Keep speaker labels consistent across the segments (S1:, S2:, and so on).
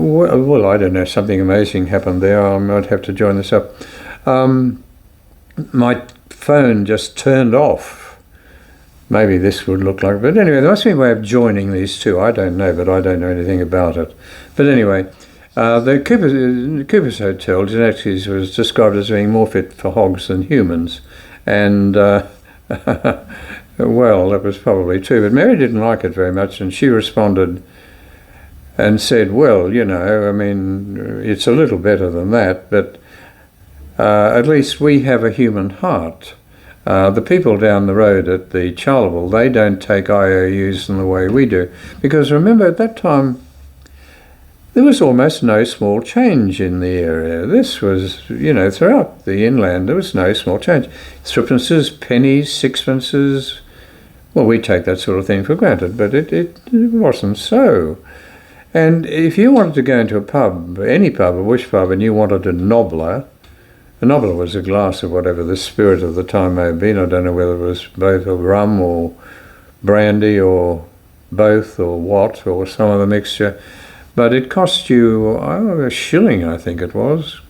S1: Well, I don't know, something amazing happened there. I might have to join this up. My phone just turned off. Maybe this would look like, but anyway, there must be a way of joining these two. I don't know, but I don't know anything about it. But anyway, the Cooper's Hotel, Genetics, was described as being more fit for hogs than humans. And, well, that was probably true. But Mary didn't like it very much, and she responded and said, well, you know, I mean, it's a little better than that, but at least we have a human heart. The people down the road at the Charleville, they don't take IOUs in the way we do. Because remember, at that time, there was almost no small change in the area. This was, you know, throughout the inland, there was no small change. Threepences, pennies, sixpences. Well, we take that sort of thing for granted, but it wasn't so. And if you wanted to go into a pub, any pub, a bush pub, and you wanted a nobbler was a glass of whatever the spirit of the time may have been. I don't know whether it was both a rum or brandy or both or what, or some of the mixture. But it cost you a shilling, I think it was.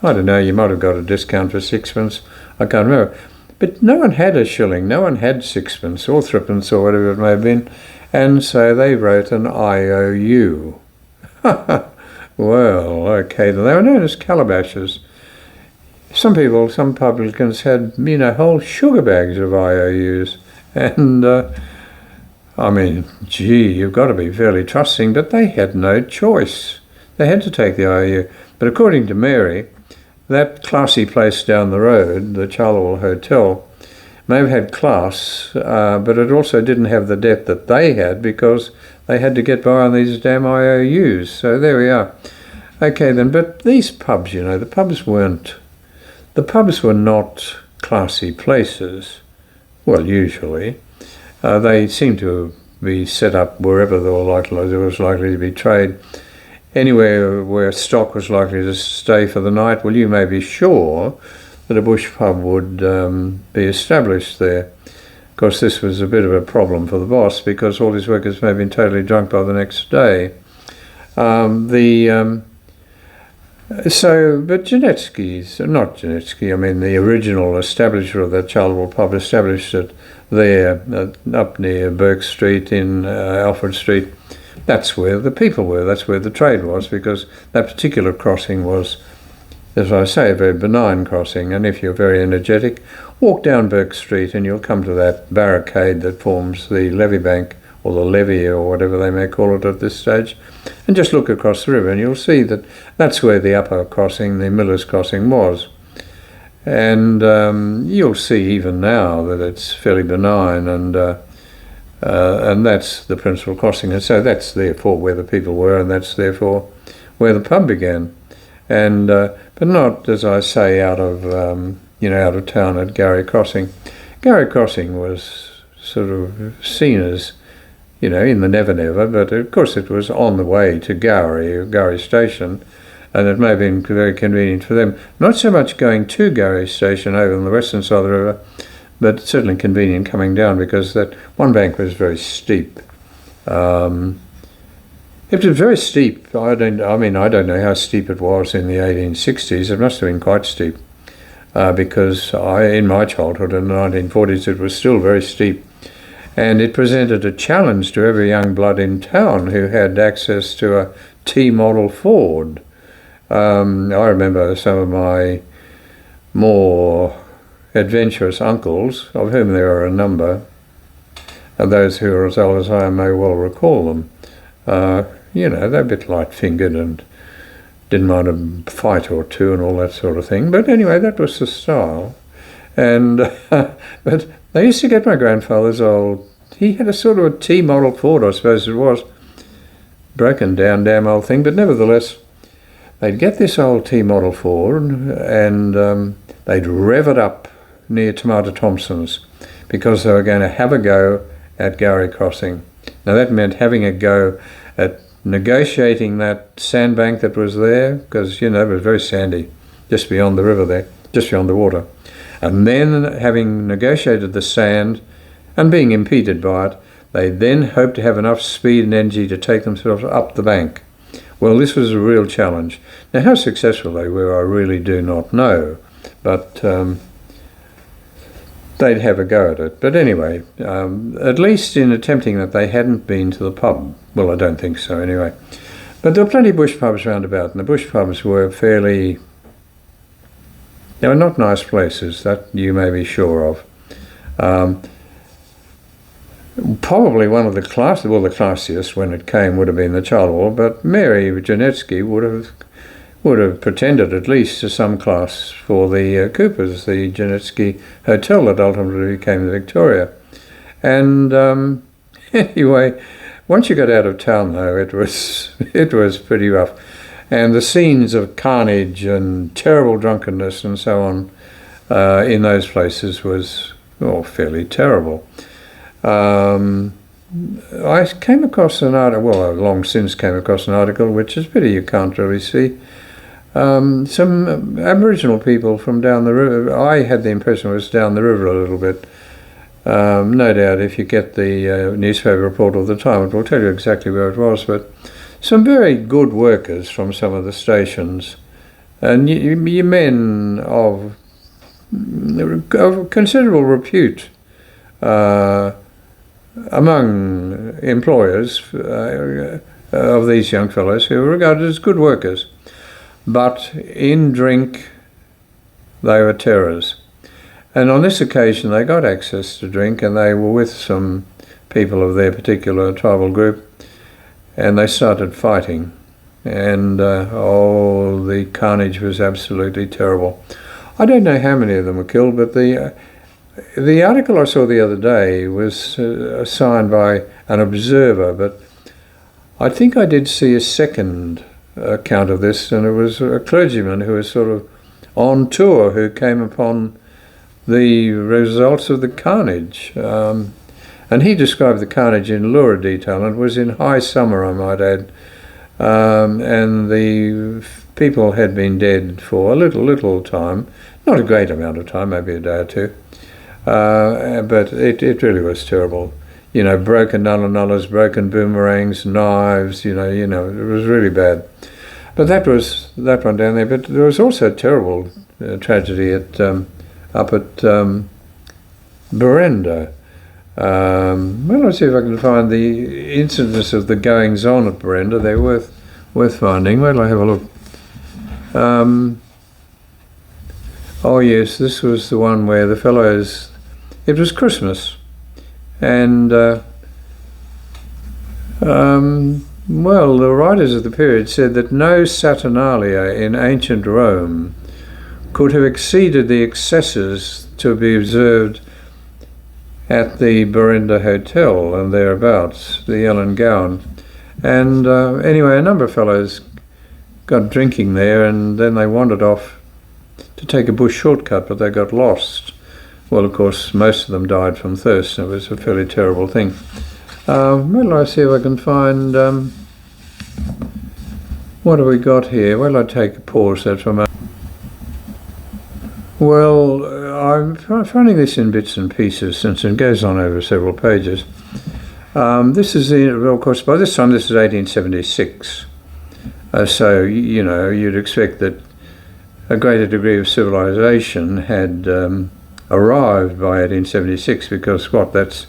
S1: I don't know, you might have got a discount for sixpence. I can't remember. But no one had a shilling, no one had sixpence or threepence or whatever it may have been. And so they wrote an IOU. Well, okay, they were known as calabashes. Some publicans had, you know, whole sugar bags of IOUs. And, I mean, gee, you've got to be fairly trusting, but they had no choice. They had to take the IOU. But according to Mary, that classy place down the road, the Charleville Hotel, may have had class, but it also didn't have the depth that they had because they had to get by on these damn IOUs. So there we are. Okay then, but these pubs, you know, the pubs were not classy places. Well, usually. They seemed to be set up wherever there was likely to be trade. Anywhere where stock was likely to stay for the night, well, you may be sure that a bush pub would be established there. Of course, this was a bit of a problem for the boss because all his workers may have been totally drunk by the next day. But Genetsky, I mean the original establisher of that Charleville pub established it there, up near Burke Street in Alfred Street. That's where the people were, that's where the trade was, because that particular crossing was, as I say, a very benign crossing, and if you're very energetic, walk down Burke Street and you'll come to that barricade that forms the levee bank, or the levee, or whatever they may call it at this stage, and just look across the river and you'll see that that's where the upper crossing, the Miller's Crossing, was. And you'll see even now that it's fairly benign, and that's the principal crossing, and so that's therefore where the people were, and that's therefore where the pub began. And but not, as I say, out of town at Gary Crossing. Gary Crossing was sort of seen as, you know, in the Never Never, but of course it was on the way to Gary Station, and it may have been very convenient for them. Not so much going to Gary Station over on the western side of the river, but certainly convenient coming down because that one bank was very steep. It was very steep. I don't know how steep it was in the 1860s. It must have been quite steep because in my childhood in the 1940s it was still very steep. And it presented a challenge to every young blood in town who had access to a T-model Ford. I remember some of my more adventurous uncles, of whom there are a number, and those who are as old as I may well recall them. They're a bit light-fingered and didn't mind a fight or two and all that sort of thing. But anyway, that was the style. And but they used to get my grandfather's old, he had a sort of a T-model Ford, I suppose it was, broken down damn old thing, but nevertheless, they'd get this old T-model Ford and they'd rev it up near Tomato Thompson's because they were going to have a go at Gary Crossing. Now that meant having a go at negotiating that sandbank that was there, because, it was very sandy, just beyond the river there, just beyond the water. And then, having negotiated the sand and being impeded by it, they then hoped to have enough speed and energy to take themselves up the bank. Well, this was a real challenge. Now, how successful they were, I really do not know, but they'd have a go at it. But anyway, at least in attempting that, they hadn't been to the pub. Well, I don't think so anyway. But there were plenty of bush pubs round about, and the bush pubs were fairly... They were not nice places, that you may be sure of. Probably one of the classiest when it came would have been the Charleville, but Mary Janetsky would have pretended at least to some class for the Coopers, the Janetsky Hotel that ultimately became the Victoria. And anyway, once you got out of town, though, it was pretty rough. And the scenes of carnage and terrible drunkenness and so on in those places was fairly terrible. I came across an article, well, I long since came across an article, which is a pity you can't really see. Some Aboriginal people from down the river, I had the impression it was down the river a little bit. No doubt if you get the newspaper report all the time, it will tell you exactly where it was, but some very good workers from some of the stations, and you men of considerable repute among employers of these young fellows who were regarded as good workers. But in drink, they were terrors. And on this occasion, they got access to drink, and they were with some people of their particular tribal group, and they started fighting. And, the carnage was absolutely terrible. I don't know how many of them were killed, but the article I saw the other day was signed by an observer, but I think I did see a second account of this, and it was a clergyman who was sort of on tour who came upon the results of the carnage. And he described the carnage in lurid detail, and it was in high summer, I might add. And the people had been dead for a little time, not a great amount of time, maybe a day or two. But it really was terrible. Broken nullas, broken boomerangs, knives, it was really bad. But that was that one down there. But there was also a terrible tragedy up at Berenda. Well, let's see if I can find the incidents of the goings-on at Berenda. They're worth finding. Where do I have a look? Oh yes, this was the one where the fellows... It was Christmas, and well, the writers of the period said that no Saturnalia in ancient Rome could have exceeded the excesses to be observed at the Berenda Hotel and thereabouts, the Ell and Gowan. And anyway, a number of fellows got drinking there, and then they wandered off to take a bush shortcut, but they got lost. Well, of course, most of them died from thirst, and it was a fairly terrible thing. Well, I see if I can find... what have we got here? Well, I'll take a pause there for a moment. Well, I'm finding this in bits and pieces, since it goes on over several pages. This is, of course, by this time, this is 1876. So, you'd expect that a greater degree of civilization had arrived by 1876, because, that's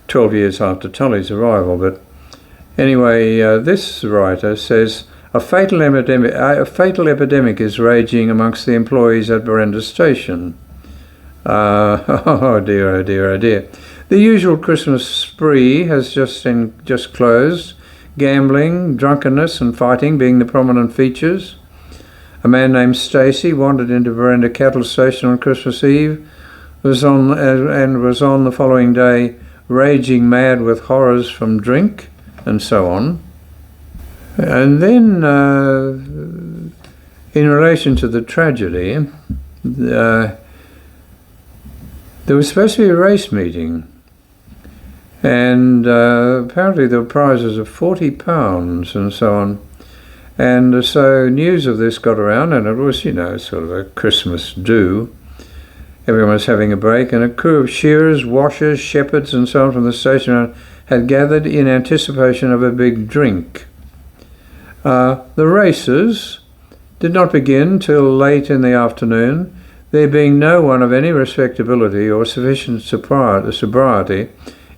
S1: 12 years after Tully's arrival. But anyway, this writer says, a fatal epidemic is raging amongst the employees at Berenda Station. Oh dear, oh dear, oh dear. The usual Christmas spree has just closed, gambling, drunkenness and fighting being the prominent features. A man named Stacey wandered into Berenda Cattle Station on Christmas Eve, was on the following day raging mad with horrors from drink, and so on. And then, in relation to the tragedy, there was supposed to be a race meeting, and apparently there were prizes of £40 and so on. And so news of this got around, and it was, sort of a Christmas do. Everyone was having a break, and a crew of shearers, washers, shepherds and so on from the station had gathered in anticipation of a big drink. The races did not begin till late in the afternoon, there being no one of any respectability or sufficient sobriety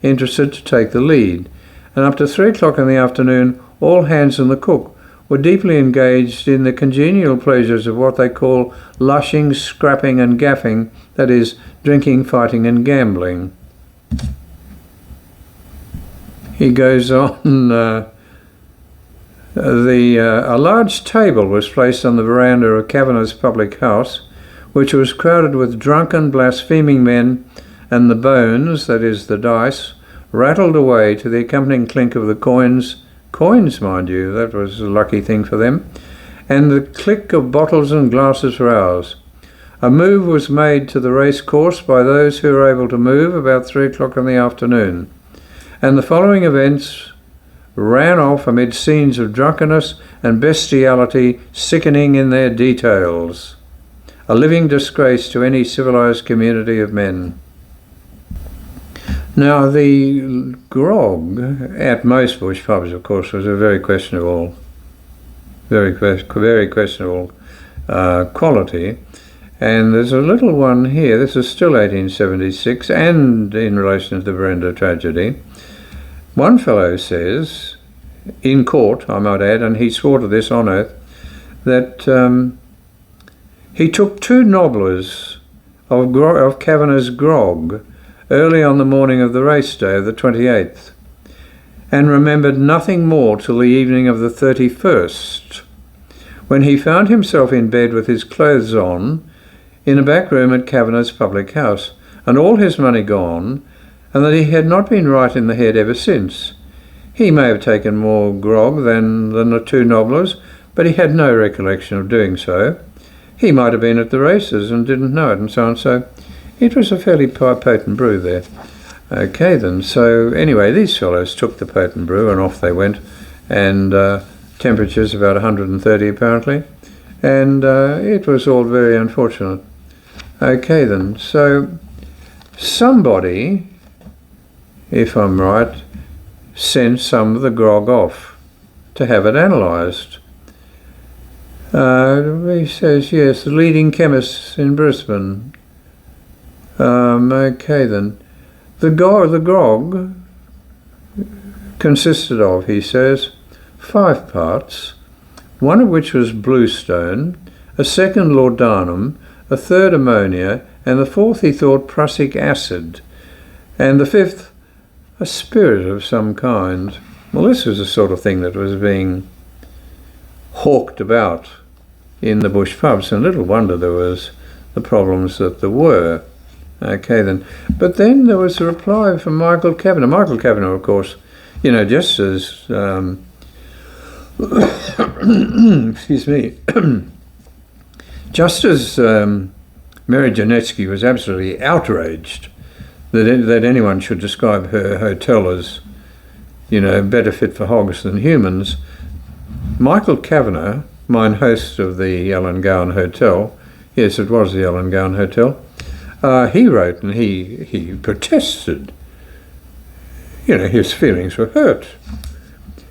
S1: interested to take the lead, and up to 3 o'clock in the afternoon all hands and the cook were deeply engaged in the congenial pleasures of what they call lushing, scrapping and gaffing, that is, drinking, fighting and gambling. He goes on, a large table was placed on the veranda of Kavanagh's public house, which was crowded with drunken, blaspheming men, and the bones, that is, the dice, rattled away to the accompanying clink of the coins, mind you, that was a lucky thing for them, and the click of bottles and glasses for hours. A move was made to the race course by those who were able to move about 3 o'clock in the afternoon, and the following events ran off amid scenes of drunkenness and bestiality sickening in their details, a living disgrace to any civilized community of men. Now, the grog at most bush pubs, of course, was a very questionable quality. And there's a little one here. This is still 1876, and in relation to the Brenda tragedy. One fellow says, in court, I might add, and he swore to this on oath, that he took 2 nobblers of Kavanagh's grog early on the morning of the race day of the 28th, and remembered nothing more till the evening of the 31st, when he found himself in bed with his clothes on in a back room at Kavanagh's public house, and all his money gone, and that he had not been right in the head ever since. He may have taken more grog than the 2 nobblers, but he had no recollection of doing so. He might have been at the races and didn't know it, and so on. So it was a fairly potent brew there. Okay then, so anyway, these fellows took the potent brew and off they went, and temperatures about 130 apparently, and it was all very unfortunate. Okay then, so somebody, if I'm right, sent some of the grog off to have it analysed. He says, yes, the leading chemists in Brisbane. Okay then. The grog consisted of, he says, 5 parts, one of which was bluestone, a second laudanum, a third ammonia, and the fourth, he thought, prussic acid, and the fifth, a spirit of some kind. Well, this was the sort of thing that was being hawked about in the bush pubs, and little wonder there was the problems that there were. Okay then. But then there was a reply from Michael Kavanagh. Michael Kavanagh, of course, just as excuse me, just as Mary Janetsky was absolutely outraged that anyone should describe her hotel as, better fit for hogs than humans, Michael Kavanagh, mine host of the Ellangowan Hotel, yes, it was the Ellangowan Hotel, he wrote and he protested. His feelings were hurt.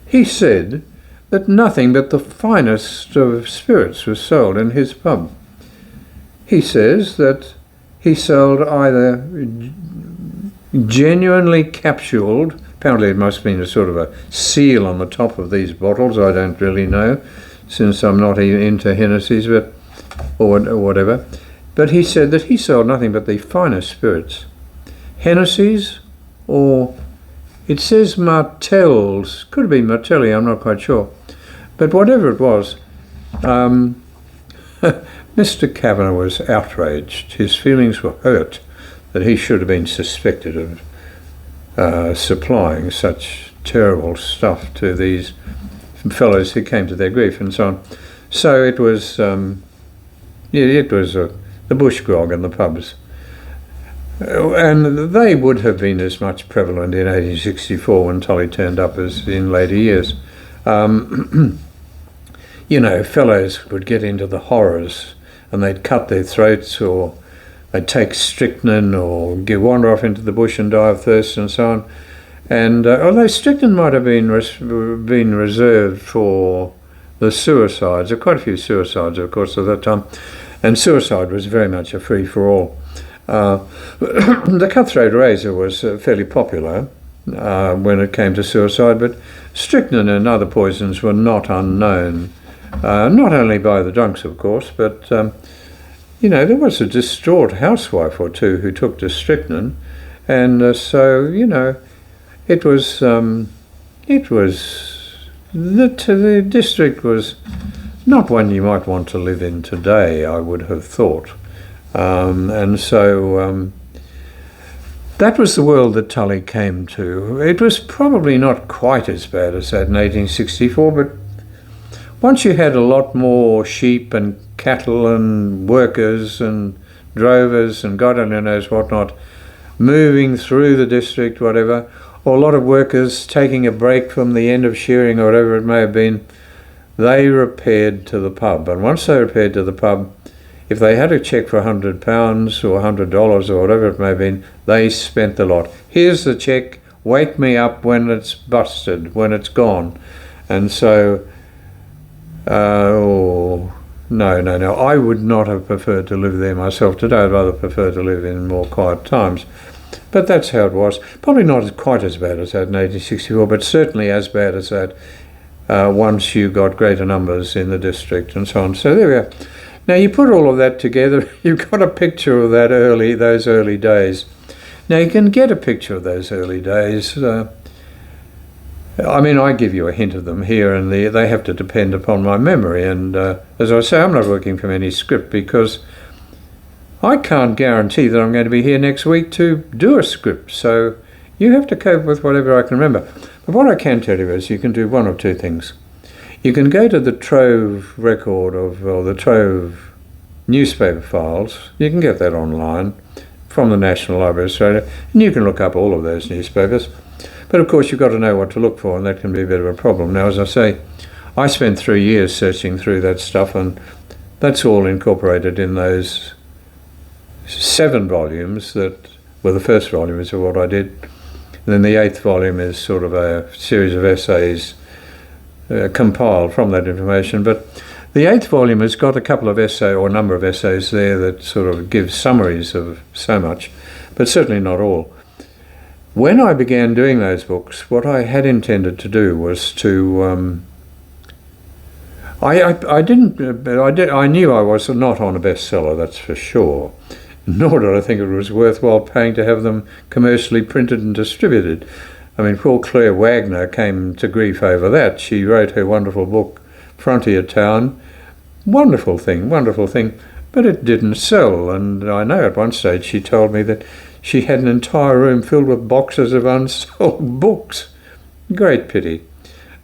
S1: He said that nothing but the finest of spirits was sold in his pub. He says that he sold either genuinely capsuled, apparently it must have been a sort of a seal on the top of these bottles, I don't really know, since I'm not into Hennessy's, or whatever. But he said that he sold nothing but the finest spirits. Hennessy's, or it says Martell's, could have been Martelli, I'm not quite sure. But whatever it was, Mr. Kavanagh was outraged. His feelings were hurt that he should have been suspected of supplying such terrible stuff to these fellows who came to their grief and so on. So it was, the bush grog in the pubs. And they would have been as much prevalent in 1864 when Tully turned up as in later years. Fellows would get into the horrors and they'd cut their throats, or they'd take strychnine, or wander off into the bush and die of thirst and so on. And although strychnine might have been reserved for the suicides. There were quite a few suicides, of course, at that time, and suicide was very much a free-for-all. The cutthroat razor was fairly popular when it came to suicide, but strychnine and other poisons were not unknown, not only by the drunks, of course, but there was a distraught housewife or two who took to strychnine, and so it was the district was not one you might want to live in today, I would have thought. And so that was the world that Tully came to. It was probably not quite as bad as that in 1864, but once you had a lot more sheep and cattle and workers and drovers and God only knows what not moving through the district, whatever, or a lot of workers taking a break from the end of shearing or whatever it may have been, they repaired to the pub. And once they repaired to the pub, if they had a cheque for £100 or $100 or whatever it may have been, they spent the lot. Here's the cheque, wake me up when it's busted, when it's gone. And so, no, I would not have preferred to live there myself today. I'd rather prefer to live in more quiet times. But that's how it was. Probably not quite as bad as that in 1864, but certainly as bad as that once you got greater numbers in the district and so on. So there we are. Now you put all of that together, you've got a picture of those early days. Now you can get a picture of those early days. I give you a hint of them here and there. They have to depend upon my memory. And as I say, I'm not working from any script because I can't guarantee that I'm going to be here next week to do a script. So you have to cope with whatever I can remember. But what I can tell you is you can do one of two things. You can go to the Trove record or the Trove newspaper files. You can get that online from the National Library of Australia, and you can look up all of those newspapers. But of course you've got to know what to look for, and that can be a bit of a problem. Now, as I say, I spent 3 years searching through that stuff, and that's all incorporated in those 7 volumes that were the first volume is what I did. And then the 8th volume is sort of a series of essays compiled from that information. But the 8th volume has got a couple of a number of essays there that sort of give summaries of so much, but certainly not all. When I began doing those books, what I had intended to do was to I knew I was not on a bestseller, that's for sure. Nor did I think it was worthwhile paying to have them commercially printed and distributed. I mean, poor Claire Wagner came to grief over that. She wrote her wonderful book, Frontier Town. Wonderful thing, but it didn't sell. And I know at one stage she told me that she had an entire room filled with boxes of unsold books. Great pity.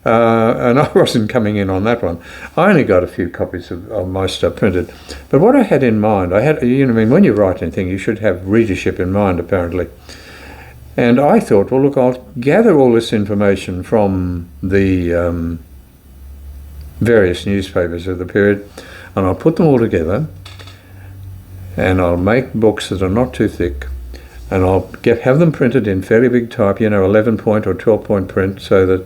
S1: And I wasn't coming in on that one. I only got a few copies of my stuff printed. But what I had in mind, when you write anything, you should have readership in mind, apparently. And I thought, well, look, I'll gather all this information from the various newspapers of the period, and I'll put them all together, and I'll make books that are not too thick, and I'll have them printed in fairly big type, 11-point or 12-point print, so that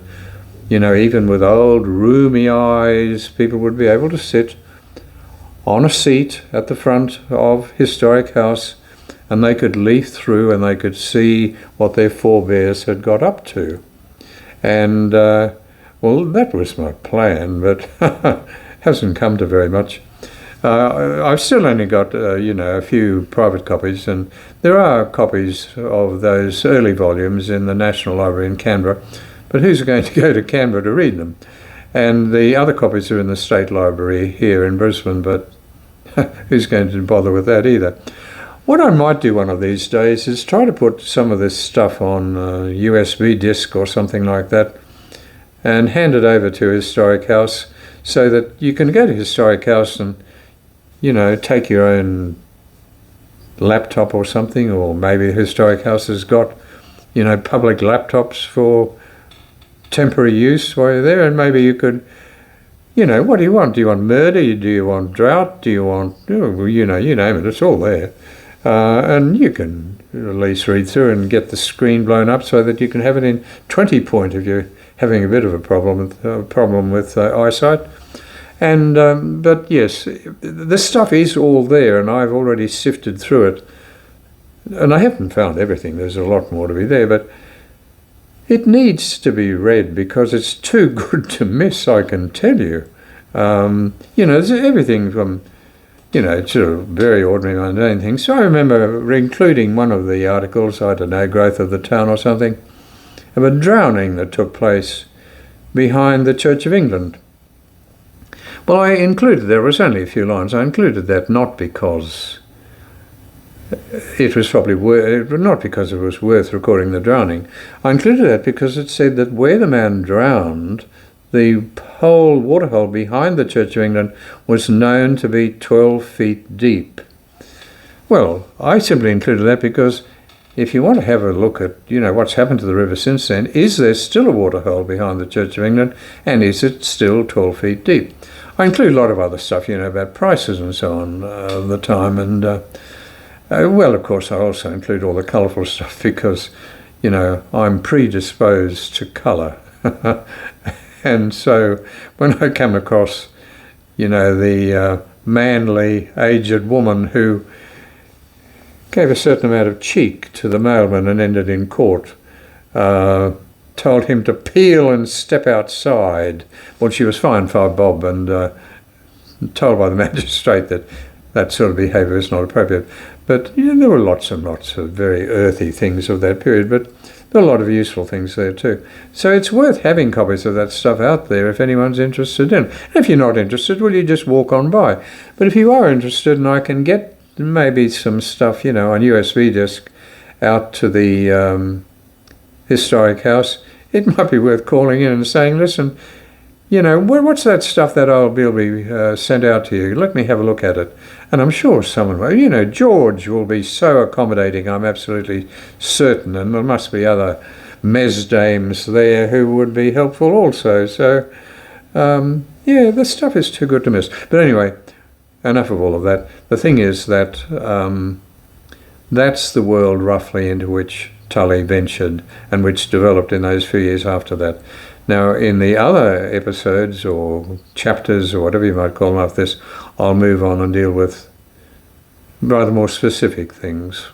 S1: even with old rheumy eyes, people would be able to sit on a seat at the front of historic house, and they could leaf through and they could see what their forebears had got up to. And, that was my plan, but hasn't come to very much. I've still only got, a few private copies, and there are copies of those early volumes in the National Library in Canberra, but who's going to go to Canberra to read them? And the other copies are in the State Library here in Brisbane, but who's going to bother with that either? What I might do one of these days is try to put some of this stuff on a USB disk or something like that and hand it over to Historic House so that you can go to Historic House and, take your own laptop or something, or maybe Historic House has got, public laptops for temporary use while you're there, and maybe you could, what do you want? Do you want murder? Do you want drought? Do you want, you name it, it's all there. And you can at least read through and get the screen blown up so that you can have it in 20-point if you're having a bit of a problem with eyesight. But yes, this stuff is all there, and I've already sifted through it. And I haven't found everything. There's a lot more to be there, but it needs to be read because it's too good to miss, I can tell you. There's everything from, sort of very ordinary, mundane things. So I remember including one of the articles, I don't know, Growth of the Town or something, of a drowning that took place behind the Church of England. Well, I included, there was only a few lines, I included that not because it was probably not because it was worth recording the drowning. I included that because it said that where the man drowned, the waterhole behind the Church of England was known to be 12 feet deep. Well, I simply included that because if you want to have a look at, what's happened to the river since then, is there still a waterhole behind the Church of England, and is it still 12 feet deep? I include a lot of other stuff, about prices and so on of the time, and well, of course, I also include all the colourful stuff because, I'm predisposed to colour. And so when I come across, the manly, aged woman who gave a certain amount of cheek to the mailman and ended in court, told him to peel and step outside. Well, she was fined 5 bob and told by the magistrate that sort of behaviour is not appropriate. But there were lots and lots of very earthy things of that period, but there are a lot of useful things there too. So it's worth having copies of that stuff out there if anyone's interested in. And if you're not interested, well, you just walk on by. But if you are interested, and I can get maybe some stuff, on USB disk out to the historic house, it might be worth calling in and saying, listen, what's that stuff that old bill be sent out to you? Let me have a look at it. And I'm sure someone will. George will be so accommodating, I'm absolutely certain. And there must be other mesdames there who would be helpful also. So, the stuff is too good to miss. But anyway, enough of all of that. The thing is that that's the world roughly into which Tully ventured and which developed in those few years after that. Now, in the other episodes or chapters or whatever you might call them after this, I'll move on and deal with rather more specific things.